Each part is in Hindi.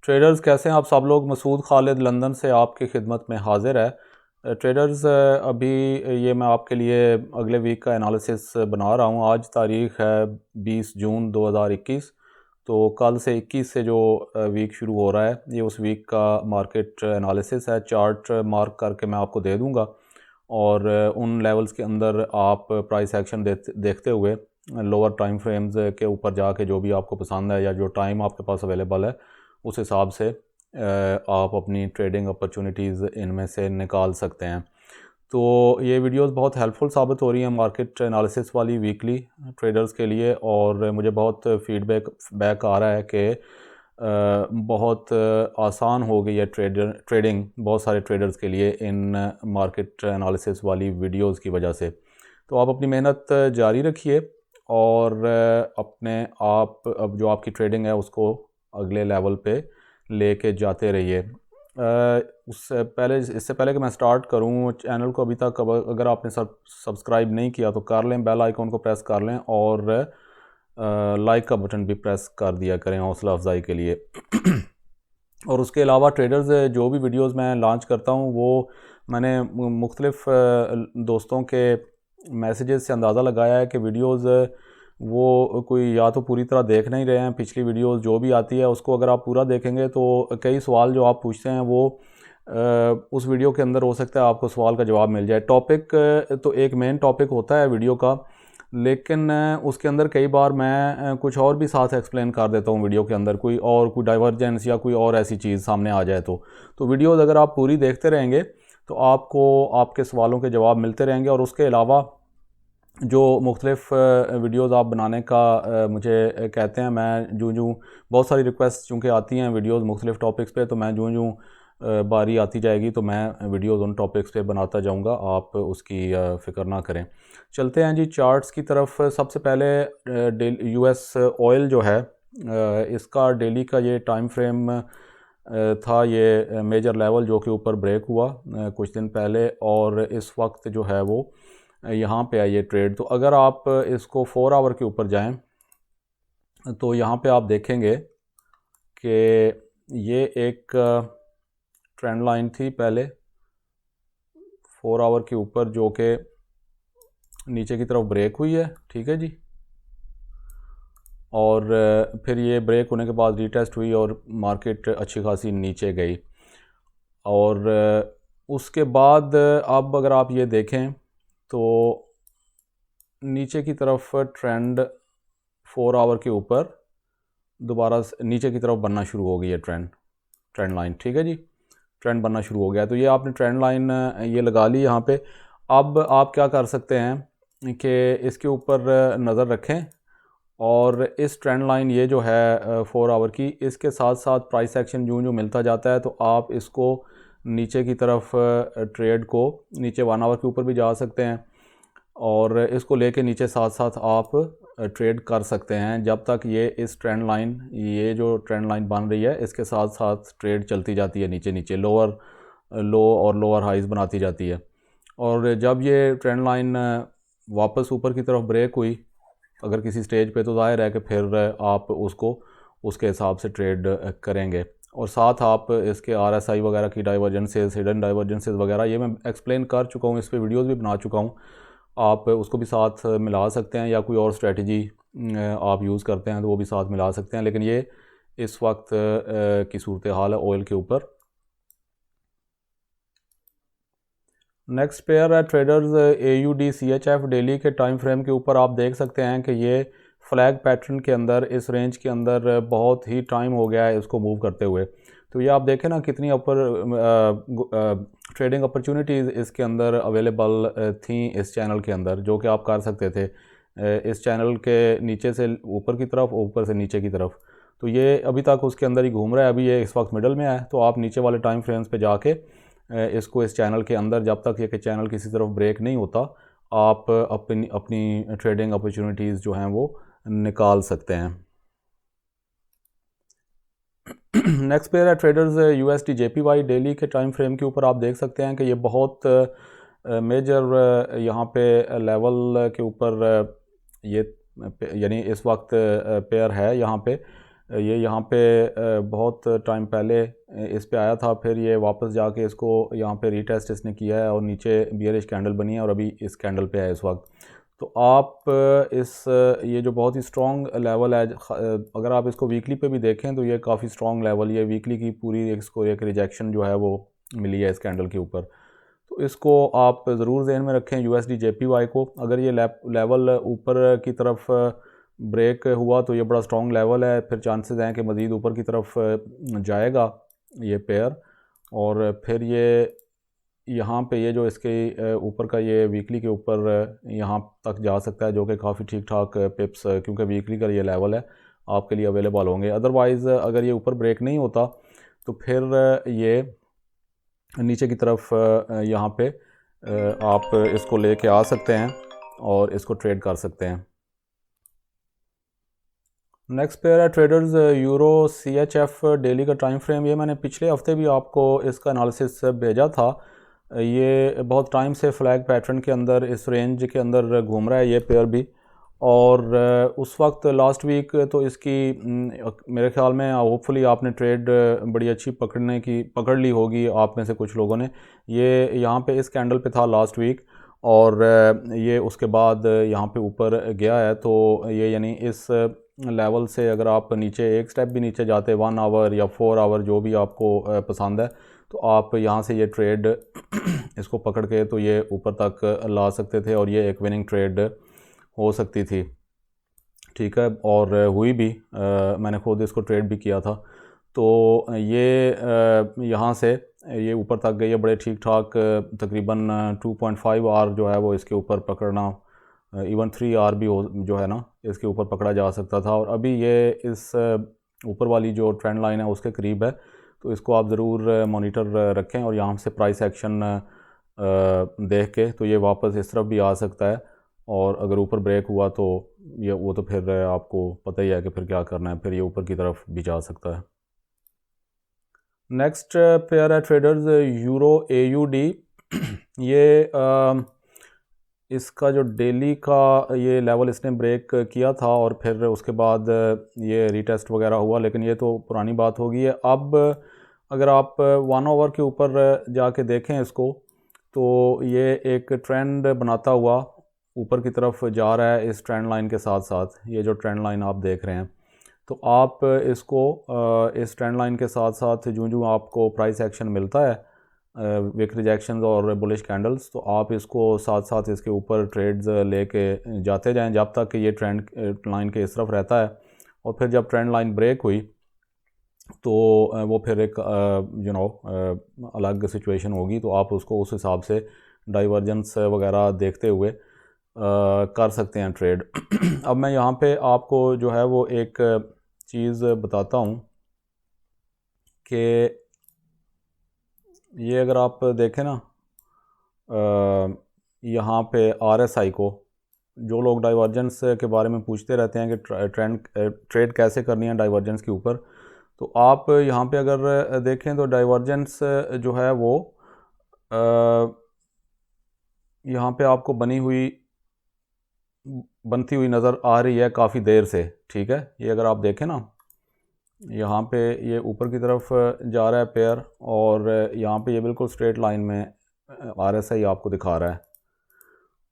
ट्रेडर्स कैसे हैं आप सब लोग। मसूद खालिद लंदन से आपकी खिदमत में हाजिर है। ट्रेडर्स अभी ये मैं आपके लिए अगले वीक का एनालिसिस बना रहा हूँ। आज तारीख़ है 20 जून 2021। तो कल से 21 से जो वीक शुरू हो रहा है ये उस वीक का मार्केट एनालिसिस है। चार्ट मार्क करके मैं आपको दे दूँगा और उन लेवल्स के अंदर आप प्राइस एक्शन देखते हुए लोअर टाइम फ्रेम्स के ऊपर जाके जो भी आपको पसंद है या जो टाइम आपके पास अवेलेबल है उस हिसाब से आप अपनी ट्रेडिंग अपॉर्चुनिटीज़ इनमें से निकाल सकते हैं। तो ये वीडियोस बहुत हेल्पफुल साबित हो रही हैं मार्केट एनालिसिस वाली वीकली ट्रेडर्स के लिए, और मुझे बहुत फीडबैक आ रहा है कि बहुत आसान हो गई है ट्रेडिंग बहुत सारे ट्रेडर्स के लिए इन मार्केट एनालिसिस वाली वीडियोस की वजह से। तो आप अपनी मेहनत जारी रखिए और अपने आप अब जो आपकी ट्रेडिंग है उसको अगले लेवल पे लेके जाते रहिए। इससे पहले कि मैं स्टार्ट करूं, चैनल को अभी तक अगर आपने सब्सक्राइब नहीं किया तो कर लें, बेल आइकॉन को प्रेस कर लें और लाइक का बटन भी प्रेस कर दिया करें हौसला अफजाई के लिए। और उसके अलावा ट्रेडर्स जो भी वीडियोस मैं लॉन्च करता हूं वो मैंने मुख्तलिफ दोस्तों के मैसेजेस से अंदाज़ा लगाया है कि वीडियोस वो कोई या तो पूरी तरह देख नहीं रहे हैं। पिछली वीडियोस जो भी आती है उसको अगर आप पूरा देखेंगे तो कई सवाल जो आप पूछते हैं वो उस वीडियो के अंदर हो सकता है आपको सवाल का जवाब मिल जाए। टॉपिक तो एक मेन टॉपिक होता है वीडियो का, लेकिन उसके अंदर कई बार मैं कुछ और भी साथ एक्सप्लेन कर देता हूँ वीडियो के अंदर, कोई डाइवर्जेंस या कोई और ऐसी चीज़ सामने आ जाए तो वीडियोज़ अगर आप पूरी देखते रहेंगे तो आपको आपके सवालों के जवाब मिलते रहेंगे। और उसके अलावा जो मुख्तलिफ वीडियोज़ आप बनाने का मुझे कहते हैं, मैं जो बहुत सारी रिक्वेस्ट चूँकि आती हैं वीडियोज़ मुख्तलिफ टॉपिक्स पे, तो मैं जो बारी आती जाएगी तो मैं वीडियोज़ उन टॉपिक्स पे बनाता जाऊँगा, आप उसकी फ़िक्र ना करें। चलते हैं जी चार्ट्स की तरफ। सबसे पहले यूएस ऑयल जो है इसका डेली का ये टाइम फ्रेम था, ये मेजर लेवल जो कि ऊपर ब्रेक हुआ कुछ दिन पहले, और इस वक्त जो है वो यहाँ पे है ये ट्रेड। तो अगर आप इसको 4 आवर के ऊपर जाएं तो यहाँ पे आप देखेंगे कि ये एक ट्रेंड लाइन थी पहले 4 आवर के ऊपर जो कि नीचे की तरफ ब्रेक हुई है, ठीक है जी। और फिर ये ब्रेक होने के बाद रीटेस्ट हुई और मार्केट अच्छी खासी नीचे गई। और उसके बाद अब अगर आप ये देखें तो नीचे की तरफ ट्रेंड 4 आवर के ऊपर दोबारा नीचे की तरफ बनना शुरू हो गई है ट्रेंड लाइन, ठीक है जी। ट्रेंड बनना शुरू हो गया, तो ये आपने ट्रेंड लाइन ये लगा ली यहाँ पे। अब आप क्या कर सकते हैं कि इसके ऊपर नज़र रखें और इस ट्रेंड लाइन ये जो है 4 आवर की, इसके साथ साथ प्राइस एक्शन जो मिलता जाता है तो आप इसको नीचे की तरफ ट्रेड को नीचे 1 आवर के ऊपर भी जा सकते हैं और इसको लेके नीचे साथ साथ आप ट्रेड कर सकते हैं जब तक ये जो ट्रेंड लाइन बन रही है इसके साथ साथ ट्रेड चलती जाती है, नीचे नीचे लो और लोअर हाइज बनाती जाती है। और जब ये ट्रेंड लाइन वापस ऊपर की तरफ ब्रेक हुई अगर किसी स्टेज पे, तो जाहिर है कि फिर आप उसको उसके हिसाब से ट्रेड करेंगे। और साथ आप इसके RSI वगैरह की डाइवर्जेंसेस, हिडन डाइवर्जेंसेस वगैरह ये मैं एक्सप्लेन कर चुका हूँ, इस पर वीडियोज़ भी बना चुका हूँ, आप उसको भी साथ मिला सकते हैं या कोई और स्ट्रेटजी आप यूज़ करते हैं तो वो भी साथ मिला सकते हैं। लेकिन ये इस वक्त की सूरत हाल है ऑयल के ऊपर। नेक्स्ट पेयर है ट्रेडर्स AUD डेली के टाइम फ्रेम के ऊपर। आप देख सकते हैं कि ये फ्लैग पैटर्न के अंदर इस रेंज के अंदर बहुत ही टाइम हो गया है इसको मूव करते हुए। तो ये आप देखें ना कितनी ट्रेडिंग अपॉर्चुनिटीज़ इसके अंदर अवेलेबल थी इस चैनल के अंदर, जो कि आप कर सकते थे इस चैनल के नीचे से ऊपर की तरफ, ऊपर से नीचे की तरफ। तो ये अभी तक उसके अंदर ही घूम रहा है, अभी ये इस वक्त मिडल में है। तो आप नीचे वाले टाइम फ्रेम्स पे जाके इसको इस चैनल के अंदर जब तक ये कि चैनल किसी तरफ ब्रेक नहीं होता आप अपनी ट्रेडिंग अपॉर्चुनिटीज़ जो हैं वो निकाल सकते हैं। नेक्स्ट पेयर है ट्रेडर्स USD JPY डेली के टाइम फ्रेम के ऊपर। आप देख सकते हैं कि ये बहुत मेजर यहाँ पे लेवल के ऊपर ये यानी इस वक्त पेयर है यहाँ पे ये यहाँ पे बहुत टाइम पहले इस पे आया था, फिर ये वापस जाके इसको यहाँ पे रीटेस्ट इसने किया है और नीचे बियरिश कैंडल बनी है और अभी इस कैंडल पे है इस वक्त। तो आप ये जो बहुत ही स्ट्रॉन्ग लेवल है, अगर आप इसको वीकली पे भी देखें तो ये काफ़ी स्ट्रॉन्ग लेवल, ये वीकली की पूरी इसको एक रिजेक्शन जो है वो मिली है इस कैंडल के ऊपर। तो इसको आप ज़रूर ज़हन में रखें USD JPY को। अगर ये लेवल ऊपर की तरफ ब्रेक हुआ तो ये बड़ा स्ट्रॉन्ग लेवल है, फिर चांसेस हैं कि मज़ीद ऊपर की तरफ जाएगा ये पेयर, और फिर ये यहाँ पे ये जो इसके ऊपर का ये वीकली के ऊपर यहाँ तक जा सकता है, जो कि काफ़ी ठीक ठाक पिप्स, क्योंकि वीकली का ये लेवल है, आपके लिए अवेलेबल होंगे। अदरवाइज़ अगर ये ऊपर ब्रेक नहीं होता तो फिर ये नीचे की तरफ यहाँ पे आप इसको लेके आ सकते हैं और इसको ट्रेड कर सकते हैं। नेक्स्ट पेयर है ट्रेडर्स यूरो CHF डेली का टाइम फ्रेम। ये मैंने पिछले हफ्ते भी आपको इसका एनालिसिस भेजा था। ये बहुत टाइम से फ्लैग पैटर्न के अंदर इस रेंज के अंदर घूम रहा है ये पेयर भी, और उस वक्त लास्ट वीक तो इसकी मेरे ख्याल में होपफुली आपने ट्रेड बड़ी अच्छी पकड़ ली होगी आप में से कुछ लोगों ने। ये यहाँ पे इस कैंडल पे था लास्ट वीक, और ये उसके बाद यहाँ पे ऊपर गया है। तो ये यानी इस लेवल से अगर आप नीचे एक स्टेप भी नीचे जाते 1 आवर या 4 आवर जो भी आपको पसंद है, तो आप यहाँ से ये ट्रेड इसको पकड़ के तो ये ऊपर तक ला सकते थे और ये एक विनिंग ट्रेड हो सकती थी। ठीक है, और हुई भी, मैंने खुद इसको ट्रेड भी किया था। तो ये यहाँ से ये ऊपर तक गई है बड़े ठीक ठाक, तकरीबन 2.5 आवर जो है वो इसके ऊपर पकड़ना, इवन 3 आवर भी हो जो है ना इसके ऊपर पकड़ा जा सकता था, और अभी ये इस ऊपर वाली जो ट्रेंड लाइन है उसके करीब है। तो इसको आप ज़रूर मॉनिटर रखें, और यहाँ से प्राइस एक्शन देख के तो ये वापस इस तरफ भी आ सकता है, और अगर ऊपर ब्रेक हुआ तो ये वो तो फिर आपको पता ही है कि फिर क्या करना है, फिर ये ऊपर की तरफ भी जा सकता है। नेक्स्ट पेयर है ट्रेडर्स यूरो AUD। ये इसका जो डेली का ये लेवल इसने ब्रेक किया था और फिर उसके बाद ये रीटेस्ट वगैरह हुआ, लेकिन ये तो पुरानी बात हो गई है। अब अगर आप 1 आवर के ऊपर जाके देखें इसको, तो ये एक ट्रेंड बनाता हुआ ऊपर की तरफ जा रहा है इस ट्रेंड लाइन के साथ साथ। ये जो ट्रेंड लाइन आप देख रहे हैं, तो आप इसको इस ट्रेंड लाइन के साथ साथ जो आपको प्राइस एक्शन मिलता है, विक रिजेक्शंस और बुलिश कैंडल्स, तो आप इसको साथ साथ इसके ऊपर ट्रेड्स लेके जाते जाएं जब तक कि ये ट्रेंड लाइन के इस तरफ रहता है। और फिर जब ट्रेंड लाइन ब्रेक हुई तो वो फिर एक अलग सिचुएशन होगी, तो आप उसको उस हिसाब से डाइवर्जेंस वगैरह देखते हुए कर सकते हैं ट्रेड। अब मैं यहाँ पे आपको जो है वो एक चीज़ बताता हूँ कि ये अगर आप देखें ना, यहाँ पे RSI को, जो लोग डाइवर्जेंस के बारे में पूछते रहते हैं कि ट्रेड कैसे करनी है डाइवर्जेंस के ऊपर, तो आप यहाँ पे अगर देखें तो डाइवर्जेंस जो है वो यहाँ पे आपको बनती हुई नज़र आ रही है काफ़ी देर से। ठीक है, ये अगर आप देखें ना, यहाँ पे ये ऊपर की तरफ जा रहा है पेयर, और यहाँ पे ये बिल्कुल स्ट्रेट लाइन में RSI आपको दिखा रहा है।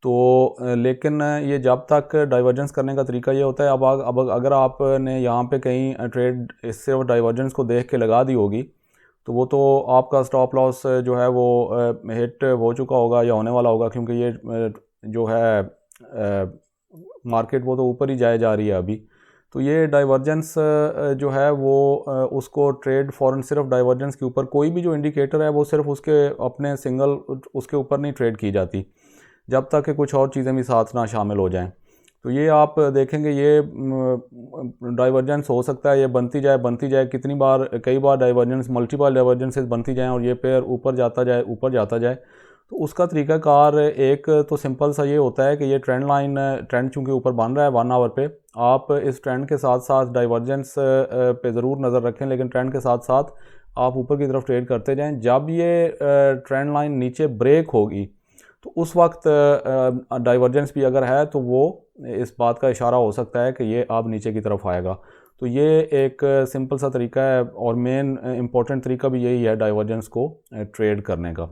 तो लेकिन ये जब तक डाइवर्जेंस करने का तरीका ये होता है, अब अगर आपने यहाँ पे कहीं ट्रेड सिर्फ डाइवर्जेंस को देख के लगा दी होगी, तो वो तो आपका स्टॉप लॉस जो है वो हिट हो चुका होगा या होने वाला होगा, क्योंकि ये जो है मार्केट वो तो ऊपर ही जा रही है अभी। तो ये डाइवर्जेंस जो है वो उसको ट्रेड फ़ौरन सिर्फ डाइवर्जेंस के ऊपर, कोई भी जो इंडिकेटर है वो सिर्फ उसके अपने सिंगल उसके ऊपर नहीं ट्रेड की जाती जब तक कि कुछ और चीज़ें भी साथ ना शामिल हो जाएं। तो ये आप देखेंगे ये डाइवर्जेंस हो सकता है ये बनती जाए कितनी बार, कई बार डाइवर्जेंस, मल्टीपल डाइवर्जेंसेस बनती जाएं और ये पेयर ऊपर जाता जाए। तो उसका तरीकाकार एक तो सिंपल सा ये होता है कि ये ट्रेंड चूँकि ऊपर बन रहा है 1 आवर पे, आप इस ट्रेंड के साथ साथ डाइवर्जेंस पे ज़रूर नज़र रखें, लेकिन ट्रेंड के साथ साथ आप ऊपर की तरफ ट्रेड करते जाएं। जब ये ट्रेंड लाइन नीचे ब्रेक होगी तो उस वक्त डाइवर्जेंस भी अगर है तो वो इस बात का इशारा हो सकता है कि ये अब नीचे की तरफ आएगा। तो ये एक सिंपल सा तरीका है और मेन इम्पोर्टेंट तरीका भी यही है डाइवर्जेंस को ट्रेड करने का।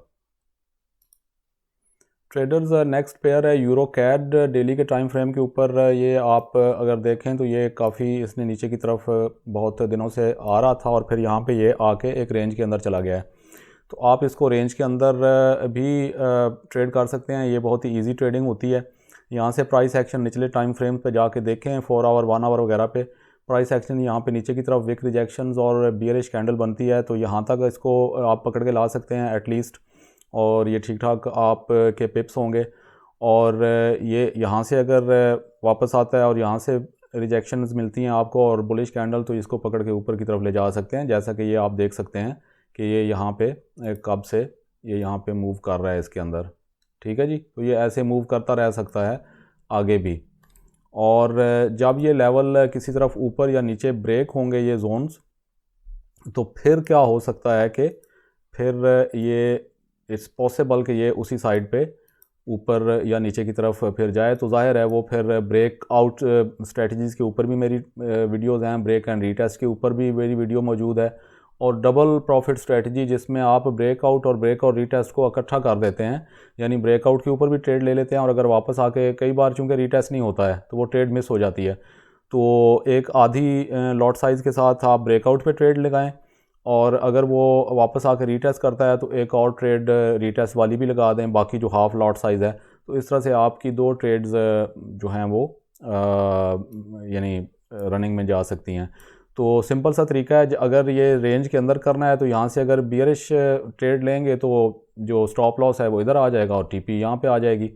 ट्रेडर्स नेक्स्ट पेयर है यूरो कैड। डेली के टाइम फ्रेम के ऊपर ये आप अगर देखें तो ये काफ़ी इसने नीचे की तरफ बहुत दिनों से आ रहा था और फिर यहाँ पे ये आके एक रेंज के अंदर चला गया है। तो आप इसको रेंज के अंदर भी ट्रेड कर सकते हैं। ये बहुत ही इजी ट्रेडिंग होती है। यहाँ से प्राइस एक्शन निचले टाइम फ्रेम पे जाके देखें 4 आवर 1 आवर वगैरह पे प्राइस एक्शन यहाँ पे नीचे की तरफ विक रिजेक्शंस और बियरिश कैंडल बनती है, तो यहाँ तक इसको आप पकड़ के ला सकते हैं एटलीस्ट, और ये ठीक ठाक आप के पिप्स होंगे। और ये यहाँ से अगर वापस आता है और यहाँ से रिजेक्शंस मिलती हैं आपको और बुलिश कैंडल, तो इसको पकड़ के ऊपर की तरफ ले जा सकते हैं, जैसा कि ये आप देख सकते हैं कि ये यहाँ पे कब से ये यहाँ पे मूव कर रहा है इसके अंदर। ठीक है जी, तो ये ऐसे मूव करता रह सकता है आगे भी। और जब ये लेवल किसी तरफ ऊपर या नीचे ब्रेक होंगे ये जोन्स, तो फिर क्या हो सकता है कि फिर ये इट्स पॉसिबल कि ये उसी साइड पे ऊपर या नीचे की तरफ फिर जाए। तो जाहिर है वो फिर ब्रेक आउट स्ट्रेटजीज़ के ऊपर भी मेरी वीडियोस हैं, ब्रेक एंड रीटेस्ट के ऊपर भी मेरी वीडियो मौजूद है, और डबल प्रॉफिट स्ट्रेटजी जिसमें आप ब्रेकआउट और रीटेस्ट को इकट्ठा कर देते हैं, यानी ब्रेकआउट के ऊपर भी ट्रेड ले लेते हैं और अगर वापस आके कई बार चूँकि रीटेस्ट नहीं होता है तो वो ट्रेड मिस हो जाती है, तो एक आधी लॉट साइज़ के साथ आप ब्रेकआउट पे ट्रेड लगाएं, और अगर वो वापस आकर रीटेस्ट करता है तो एक और ट्रेड रीटेस्ट वाली भी लगा दें, बाकी जो हाफ लॉट साइज़ है। तो इस तरह से आपकी 2 ट्रेड्स जो हैं वो यानी रनिंग में जा सकती हैं। तो सिंपल सा तरीका है, अगर ये रेंज के अंदर करना है तो यहाँ से अगर बियरिश ट्रेड लेंगे तो जो स्टॉप लॉस है वो इधर आ जाएगा और टीपी यहाँ पे आ जाएगी,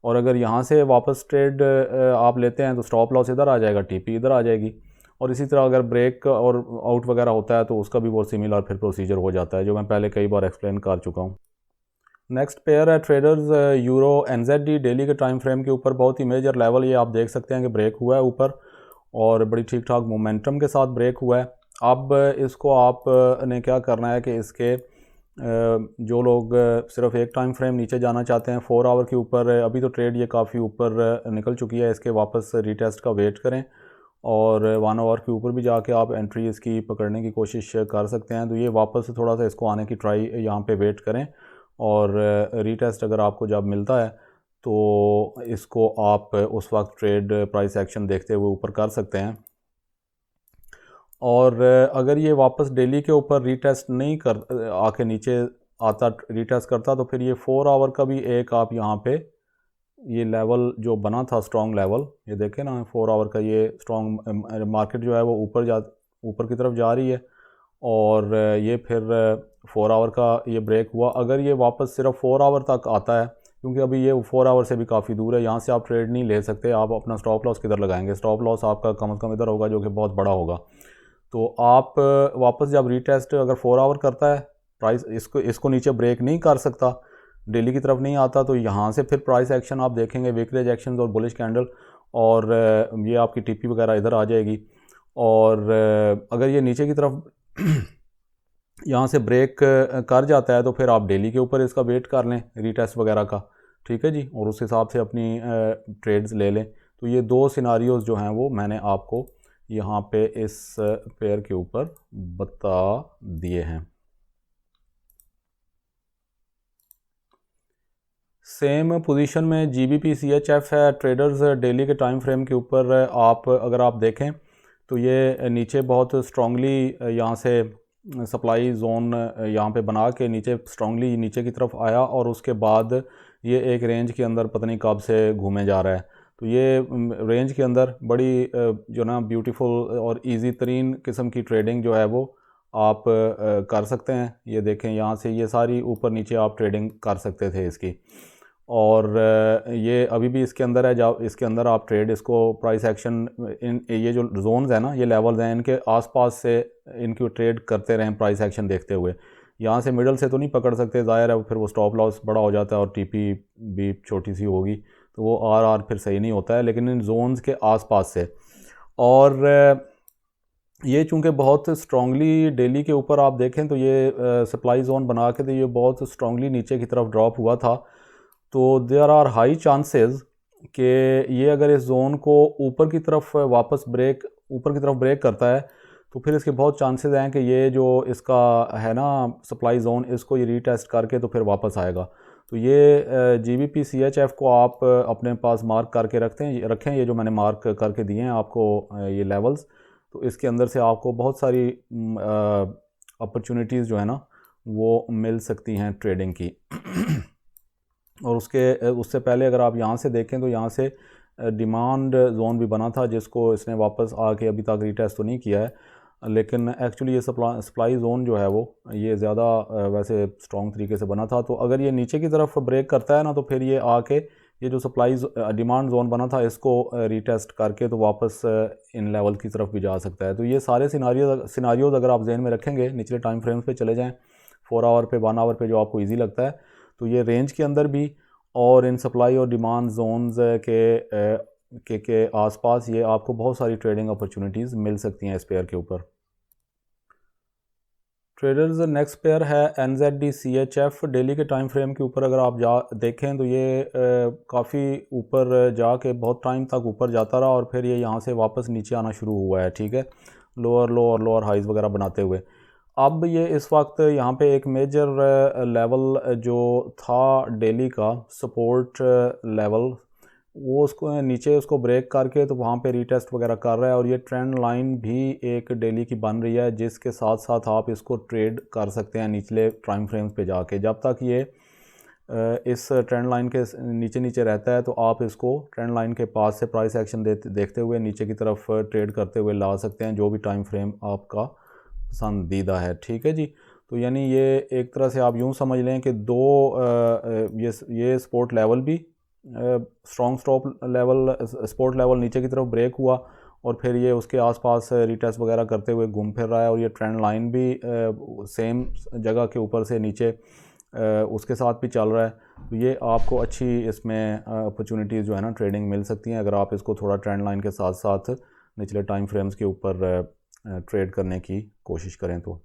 और अगर यहाँ से वापस ट्रेड आप लेते हैं तो स्टॉप लॉस इधर आ जाएगा, टीपी इधर आ जाएगी। और इसी तरह अगर ब्रेक और आउट वगैरह होता है तो उसका भी बहुत सिमिलर फिर प्रोसीजर हो जाता है, जो मैं पहले कई बार एक्सप्लेन कर चुका हूँ। नेक्स्ट पेयर है ट्रेडर्स यूरो एनजेडी। डेली के टाइम फ्रेम के ऊपर बहुत ही मेजर लेवल ये आप देख सकते हैं कि ब्रेक हुआ है ऊपर और बड़ी ठीक ठाक मोमेंटम के साथ ब्रेक हुआ है। अब इसको आप ने क्या करना है कि इसके जो लोग सिर्फ एक टाइम फ्रेम नीचे जाना चाहते हैं 4 आवर के ऊपर, अभी तो ट्रेड ये काफ़ी ऊपर निकल चुकी है, इसके वापस रीटेस्ट का वेट करें और 1 आवर के ऊपर भी जाके आप एंट्री इसकी पकड़ने की कोशिश कर सकते हैं। तो ये वापस थोड़ा सा इसको आने की ट्राई यहाँ पे वेट करें, और रीटेस्ट अगर आपको जब मिलता है तो इसको आप उस वक्त ट्रेड प्राइस एक्शन देखते हुए ऊपर कर सकते हैं। और अगर ये वापस डेली के ऊपर रीटेस्ट नहीं कर आके नीचे आता रीटेस्ट करता, तो फिर ये 4 आवर का भी एक आप यहाँ पे ये लेवल जो बना था स्ट्रॉन्ग लेवल, ये देखें ना 4 आवर का, ये स्ट्रॉन्ग मार्केट जो है वो ऊपर की तरफ जा रही है, और ये फिर 4 आवर का ये ब्रेक हुआ। अगर ये वापस सिर्फ 4 आवर तक आता है, क्योंकि अभी ये 4 आवर से भी काफ़ी दूर है, यहाँ से आप ट्रेड नहीं ले सकते, आप अपना स्टॉप लॉस किधर लगाएंगे? स्टॉप लॉस आपका कम से कम इधर होगा जो कि बहुत बड़ा होगा। तो आप वापस जब रीटेस्ट अगर 4 आवर करता है प्राइस इसको नीचे ब्रेक नहीं कर सकता, डेली की तरफ नहीं आता, तो यहाँ से फिर प्राइस एक्शन आप देखेंगे विक रिजेक्शंस और बुलिश कैंडल, और ये आपकी टीपी वगैरह इधर आ जाएगी। और अगर ये नीचे की तरफ यहाँ से ब्रेक कर जाता है तो फिर आप डेली के ऊपर इसका वेट कर लें रीटेस्ट वगैरह का, ठीक है जी, और उस हिसाब से अपनी ट्रेड्स ले लें। तो ये 2 सिनारियोज़ जो हैं वो मैंने आपको यहाँ पे इस पेयर के ऊपर बता दिए हैं। सेम पोजीशन में GBP CHF है। ट्रेडर्स डेली के टाइम फ्रेम के ऊपर अगर आप देखें तो ये नीचे बहुत स्ट्रांगली यहाँ से सप्लाई जोन यहाँ पे बना के नीचे स्ट्रांगली नीचे की तरफ आया, और उसके बाद ये एक रेंज के अंदर पता नहीं कब से घूमे जा रहा है। तो ये रेंज के अंदर बड़ी जो ना ब्यूटीफुल और इजी तरीन किस्म की ट्रेडिंग जो है वो आप कर सकते हैं। ये देखें यहाँ से ये सारी ऊपर नीचे आप ट्रेडिंग कर सकते थे इसकी, और ये अभी भी इसके अंदर है। जब इसके अंदर आप ट्रेड इसको प्राइस एक्शन ये जो जोन्स है ना, ये लेवल्स हैं, इनके आसपास से इनकी ट्रेड करते रहें प्राइस एक्शन देखते हुए। यहाँ से मिडल से तो नहीं पकड़ सकते, ज़ाहिर है फिर वो स्टॉप लॉस बड़ा हो जाता है और टीपी भी छोटी सी होगी, तो वो आर फिर सही नहीं होता है, लेकिन इन जोन्स के आसपास से। और ये चूँकि बहुत स्ट्रांगली डेली के ऊपर आप देखें तो ये सप्लाई जोन बना के तो ये बहुत स्ट्रांगली नीचे की तरफ ड्रॉप हुआ था, तो देयर आर हाई चांसेस कि ये अगर इस जोन को ऊपर की तरफ वापस ब्रेक ऊपर की तरफ ब्रेक करता है तो फिर इसके बहुत चांसेस हैं कि ये जो इसका है ना सप्लाई जोन, इसको ये रीटेस्ट करके तो फिर वापस आएगा। तो ये GBP CHF को आप अपने पास मार्क करके रखें। ये जो मैंने मार्क करके दिए हैं आपको ये लेवल्स, तो इसके अंदर से आपको बहुत सारी अपॉर्चुनिटीज़ जो है ना वो मिल सकती हैं ट्रेडिंग की। और उससे पहले अगर आप यहाँ से देखें तो यहाँ से डिमांड जोन भी बना था, जिसको इसने वापस आके अभी तक रीटेस्ट तो नहीं किया है, लेकिन एक्चुअली ये सप्लाई जोन जो है वो ये ज़्यादा वैसे स्ट्रॉन्ग तरीके से बना था। तो अगर ये नीचे की तरफ ब्रेक करता है ना तो फिर ये आके ये जो डिमांड जोन बना था इसको रीटेस्ट करके तो वापस इन लेवल की तरफ भी जा सकता है। तो ये सारे सिनारियोज अगर आप जहन में रखेंगे, निचले टाइम फ्रेम्स पे चले जाएँ, 4 आवर पे, 1 आवर पे, जो आपको ईजी लगता है, तो ये रेंज के अंदर भी और इन सप्लाई और डिमांड जोन्स के आसपास ये आपको बहुत सारी ट्रेडिंग अपॉर्चुनिटीज़ मिल सकती हैं इस पेयर के ऊपर। ट्रेडर्स नेक्स्ट पेयर है NZD CHF। डेली के टाइम फ्रेम के ऊपर अगर आप देखें तो ये काफ़ी ऊपर जाके बहुत टाइम तक ऊपर जाता रहा और फिर ये यहाँ से वापस नीचे आना शुरू हुआ है, ठीक है, लोअर लो और लोअर हाइज वगैरह बनाते हुए। अब ये इस वक्त यहाँ पे एक मेजर लेवल जो था डेली का सपोर्ट लेवल, वो उसको नीचे उसको ब्रेक करके तो वहाँ पे रीटेस्ट वगैरह कर रहा है और ये ट्रेंड लाइन भी एक डेली की बन रही है, जिसके साथ साथ आप इसको ट्रेड कर सकते हैं निचले टाइम फ्रेम्स पे जाके। जब तक ये इस ट्रेंड लाइन के नीचे नीचे रहता है तो आप इसको ट्रेंड लाइन के पास से प्राइस एक्शन देखते हुए नीचे की तरफ ट्रेड करते हुए ला सकते हैं, जो भी टाइम फ्रेम आपका पसंदीदा है, ठीक है जी। तो यानी ये एक तरह से आप यूँ समझ लें कि दो ये सपोर्ट लेवल भी स्ट्रॉन्ग सपोर्ट लेवल नीचे की तरफ ब्रेक हुआ और फिर ये उसके आसपास रीटेस्ट वगैरह करते हुए घूम फिर रहा है और ये ट्रेंड लाइन भी सेम जगह के ऊपर से नीचे उसके साथ भी चल रहा है। तो ये आपको अच्छी इसमें अपॉर्चुनिटीज़ जो है ना ट्रेडिंग मिल सकती हैं अगर आप इसको थोड़ा ट्रेंड लाइन के साथ साथ निचले टाइम फ्रेम्स के ऊपर ट्रेड करने की कोशिश करें। तो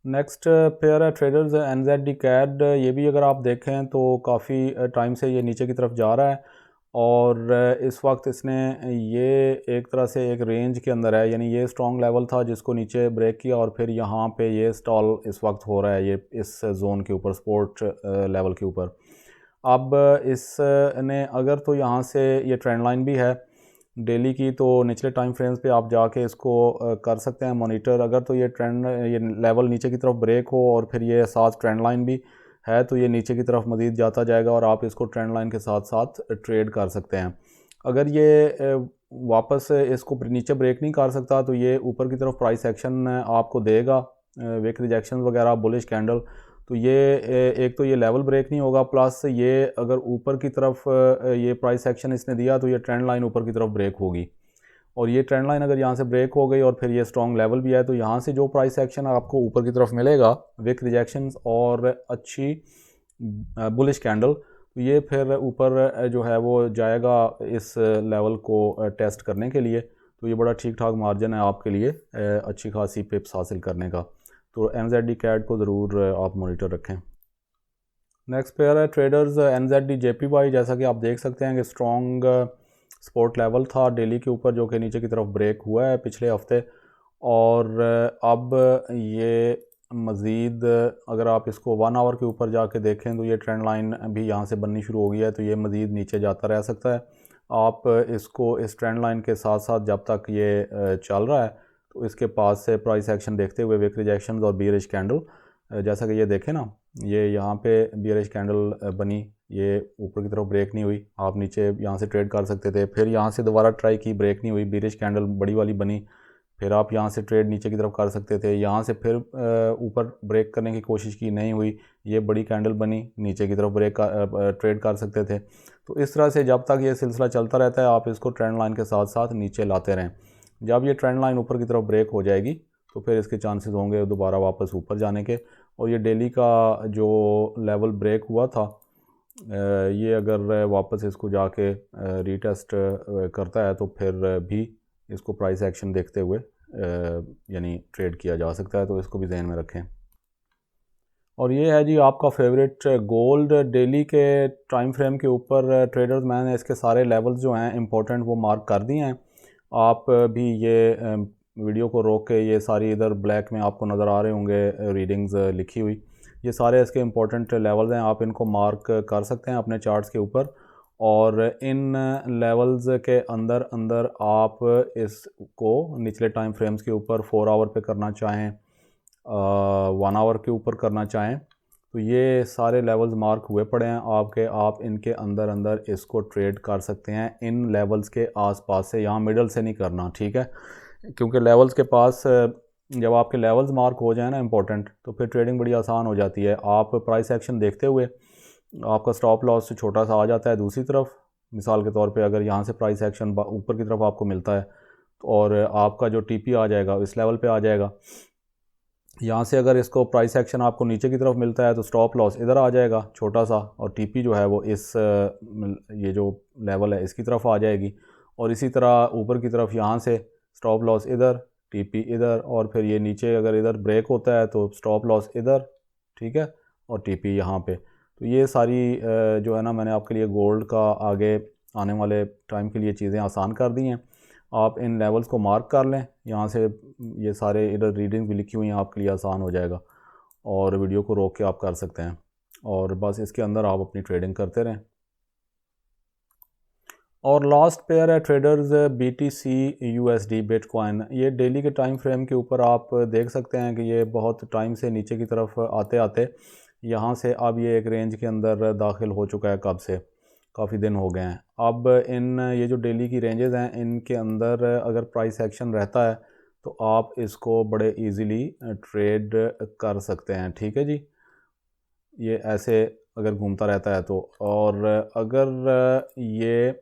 नेक्स्ट पेयर है ट्रेडर्स NZD CAD। ये भी अगर आप देखें तो काफ़ी टाइम से ये नीचे की तरफ जा रहा है और इस वक्त इसने ये एक तरह से एक रेंज के अंदर है, यानी ये स्ट्रॉन्ग लेवल था जिसको नीचे ब्रेक किया और फिर यहाँ पे ये स्टॉल इस वक्त हो रहा है ये इस जोन के ऊपर, सपोर्ट लेवल के ऊपर। अब इसने अगर तो यहाँ से ये ट्रेंड लाइन भी है डेली की, तो निचले टाइम फ्रेम्स पे आप जाके इसको कर सकते हैं मॉनिटर। अगर तो ये लेवल नीचे की तरफ ब्रेक हो और फिर ये साथ ट्रेंड लाइन भी है तो ये नीचे की तरफ मज़ीद जाता जाएगा और आप इसको ट्रेंड लाइन के साथ साथ ट्रेड कर सकते हैं। अगर ये वापस इसको नीचे ब्रेक नहीं कर सकता तो ये ऊपर की तरफ प्राइस एक्शन आपको देगा, विक रिजेक्शन वगैरह, बुलिश कैंडल। तो ये एक तो ये लेवल ब्रेक नहीं होगा, प्लस ये अगर ऊपर की तरफ ये प्राइस एक्शन इसने दिया तो ये ट्रेंड लाइन ऊपर की तरफ ब्रेक होगी और ये ट्रेंड लाइन अगर यहाँ से ब्रेक हो गई और फिर ये स्ट्रॉन्ग लेवल भी है तो यहाँ से जो प्राइस एक्शन आपको ऊपर की तरफ मिलेगा, विक रिजेक्शंस और अच्छी बुलिश कैंडल, तो ये फिर ऊपर जो है वो जाएगा इस लेवल को टेस्ट करने के लिए। तो ये बड़ा ठीक ठाक मार्जिन है आपके लिए अच्छी खासी पिप्स हासिल करने का। तो NZD CAD को ज़रूर आप मॉनिटर रखें। नेक्स्ट पेयर है ट्रेडर्स NZD JPY। जैसा कि आप देख सकते हैं कि स्ट्रॉन्ग सपोर्ट लेवल था डेली के ऊपर जो कि नीचे की तरफ ब्रेक हुआ है पिछले हफ्ते और अब ये मज़ीद अगर आप इसको 1 आवर के ऊपर जाके देखें तो ये ट्रेंड लाइन भी यहाँ से बननी शुरू हो गई है, तो ये मज़ीद नीचे जाता रह सकता है। आप इसको इस ट्रेंड लाइन के साथ साथ जब तक ये चल रहा है तो इसके पास से प्राइस एक्शन देखते हुए विक रिजेक्शंस और बीयरिश कैंडल, जैसा कि ये देखें ना, ये यहाँ पे बीयरिश कैंडल बनी, ये ऊपर की तरफ ब्रेक नहीं हुई, आप नीचे यहाँ से ट्रेड कर सकते थे, फिर यहाँ से दोबारा ट्राई की, ब्रेक नहीं हुई, बीयरिश कैंडल बड़ी वाली बनी, फिर आप यहाँ से ट्रेड नीचे की तरफ कर सकते थे, यहाँ से फिर ऊपर ब्रेक करने की कोशिश की, नहीं हुई, ये बड़ी कैंडल बनी, नीचे की तरफ ट्रेड कर सकते थे। तो इस तरह से जब तक ये सिलसिला चलता रहता है आप इसको ट्रेंड लाइन के साथ साथ नीचे लाते रहें। जब ये ट्रेंड लाइन ऊपर की तरफ ब्रेक हो जाएगी तो फिर इसके चांसेस होंगे दोबारा वापस ऊपर जाने के। और ये डेली का जो लेवल ब्रेक हुआ था ये अगर वापस इसको जाके रीटेस्ट करता है तो फिर भी इसको प्राइस एक्शन देखते हुए यानी ट्रेड किया जा सकता है, तो इसको भी ध्यान में रखें। और ये है जी आपका फेवरेट गोल्ड। डेली के टाइम फ्रेम के ऊपर ट्रेडर्स, मैंने इसके सारे लेवल्स जो हैं इंपॉर्टेंट वो मार्क कर दिए हैं आप भी ये वीडियो को रोक के ये सारी इधर ब्लैक में आपको नज़र आ रहे होंगे रीडिंग्स लिखी हुई, ये सारे इसके इंपॉर्टेंट लेवल्स हैं। आप इनको मार्क कर सकते हैं अपने चार्ट्स के ऊपर, और इन लेवल्स के अंदर अंदर आप इसको निचले टाइम फ्रेम्स के ऊपर 4 आवर पे करना चाहें, 1 आवर के ऊपर करना चाहें, तो ये सारे लेवल्स मार्क हुए पड़े हैं आपके। आप इनके अंदर अंदर इसको ट्रेड कर सकते हैं इन लेवल्स के आसपास से, यहाँ मिडल से नहीं करना, ठीक है। क्योंकि लेवल्स के पास जब आपके लेवल्स मार्क हो जाए ना इंपॉर्टेंट, तो फिर ट्रेडिंग बड़ी आसान हो जाती है। आप प्राइस एक्शन देखते हुए आपका स्टॉप लॉस छोटा सा आ जाता है दूसरी तरफ। मिसाल के तौर पे अगर यहाँ से प्राइस एक्शन ऊपर की तरफ आपको मिलता है और आपका जो टीपी आ जाएगा इस लेवल पे आ जाएगा, यहाँ से अगर इसको प्राइस एक्शन आपको नीचे की तरफ मिलता है तो स्टॉप लॉस इधर आ जाएगा छोटा सा, और टीपी जो है वो इस ये जो लेवल है इसकी तरफ आ जाएगी। और इसी तरह ऊपर की तरफ यहाँ से स्टॉप लॉस इधर, टीपी इधर, और फिर ये नीचे अगर इधर ब्रेक होता है तो स्टॉप लॉस इधर, ठीक है, और टीपी यहाँ पे। तो ये सारी जो है ना, मैंने आपके लिए गोल्ड का आगे आने वाले टाइम के लिए चीज़ें आसान कर दी हैं। आप इन लेवल्स को मार्क कर लें, यहाँ से ये सारे इधर रीडिंग भी लिखी हुई हैं, आपके लिए आसान हो जाएगा, और वीडियो को रोक के आप कर सकते हैं, और बस इसके अंदर आप अपनी ट्रेडिंग करते रहें। और लास्ट पेयर है ट्रेडर्स BTC USD बिटकॉइन। ये डेली के टाइम फ्रेम के ऊपर आप देख सकते हैं कि ये बहुत टाइम से नीचे की तरफ आते आते यहाँ से अब ये एक रेंज के अंदर दाखिल हो चुका है, कब से, काफ़ी दिन हो गए हैं। अब इन ये जो डेली की रेंजेस हैं इनके अंदर अगर प्राइस एक्शन रहता है तो आप इसको बड़े इजीली ट्रेड कर सकते हैं, ठीक है जी। ये ऐसे अगर घूमता रहता है तो, और अगर ये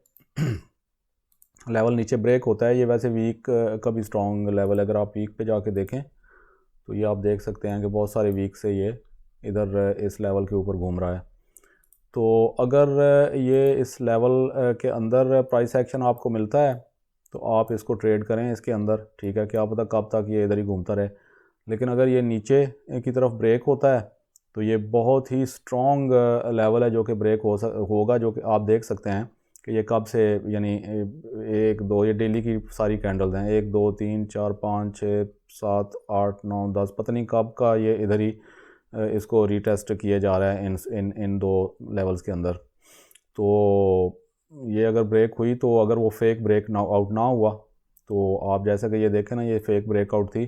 लेवल नीचे ब्रेक होता है, ये वैसे वीक का भी स्ट्रॉन्ग लेवल, अगर आप वीक पे जाके देखें तो ये आप देख सकते हैं कि बहुत सारे वीक से ये इधर इस लेवल के ऊपर घूम रहा है। तो अगर ये इस लेवल के अंदर प्राइस एक्शन आपको मिलता है तो आप इसको ट्रेड करें इसके अंदर, ठीक है, क्या पता कब तक ये इधर ही घूमता रहे। लेकिन अगर ये नीचे की तरफ ब्रेक होता है तो ये बहुत ही स्ट्रॉन्ग लेवल है जो कि ब्रेक होगा, जो कि आप देख सकते हैं कि ये कब से, यानी 1 2, ये डेली की सारी कैंडल्स हैं, 1 2 3 4 5 6 7 8 9 10, पता नहीं कब का ये इधर ही इसको रीटेस्ट किया जा रहा है इन 2 लेवल्स के अंदर। तो ये अगर ब्रेक हुई तो अगर वो फेक ब्रेक आउट ना हुआ तो आप जैसा कि ये देखें ना, ये फेक ब्रेकआउट थी,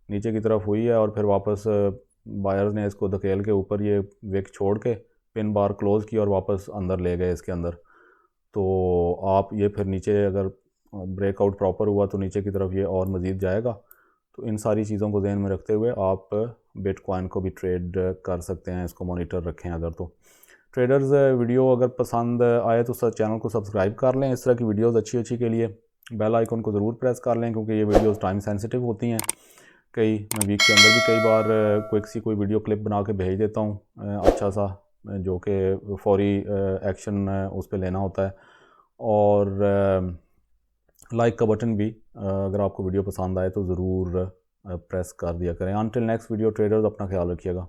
नीचे की तरफ हुई है और फिर वापस बायर्स ने इसको धकेल के ऊपर ये विक छोड़ के पिन बार क्लोज़ की और वापस अंदर ले गए इसके अंदर। तो आप ये फिर नीचे अगर ब्रेकआउट प्रॉपर हुआ तो नीचे की तरफ ये और मज़ीद जाएगा। तो इन सारी चीज़ों को ध्यान में रखते हुए आप बिटकॉइन को भी ट्रेड कर सकते हैं, इसको मॉनिटर रखें अगर। तो ट्रेडर्स, वीडियो अगर पसंद आए तो चैनल को सब्सक्राइब कर लें इस तरह की वीडियोस अच्छी के लिए। बेल आइकन को ज़रूर प्रेस कर लें क्योंकि ये वीडियोस टाइम सेंसिटिव होती हैं। मैं वीक के अंदर भी कई बार कोई वीडियो क्लिप बना के भेज देता हूँ अच्छा सा, जो कि फौरी एक्शन उस पर लेना होता है। और लाइक का बटन भी अगर आपको वीडियो पसंद आए तो ज़रूर प्रेस कर दिया करें। अनटिल नेक्स्ट वीडियो ट्रेडर्स, अपना ख्याल रखिएगा।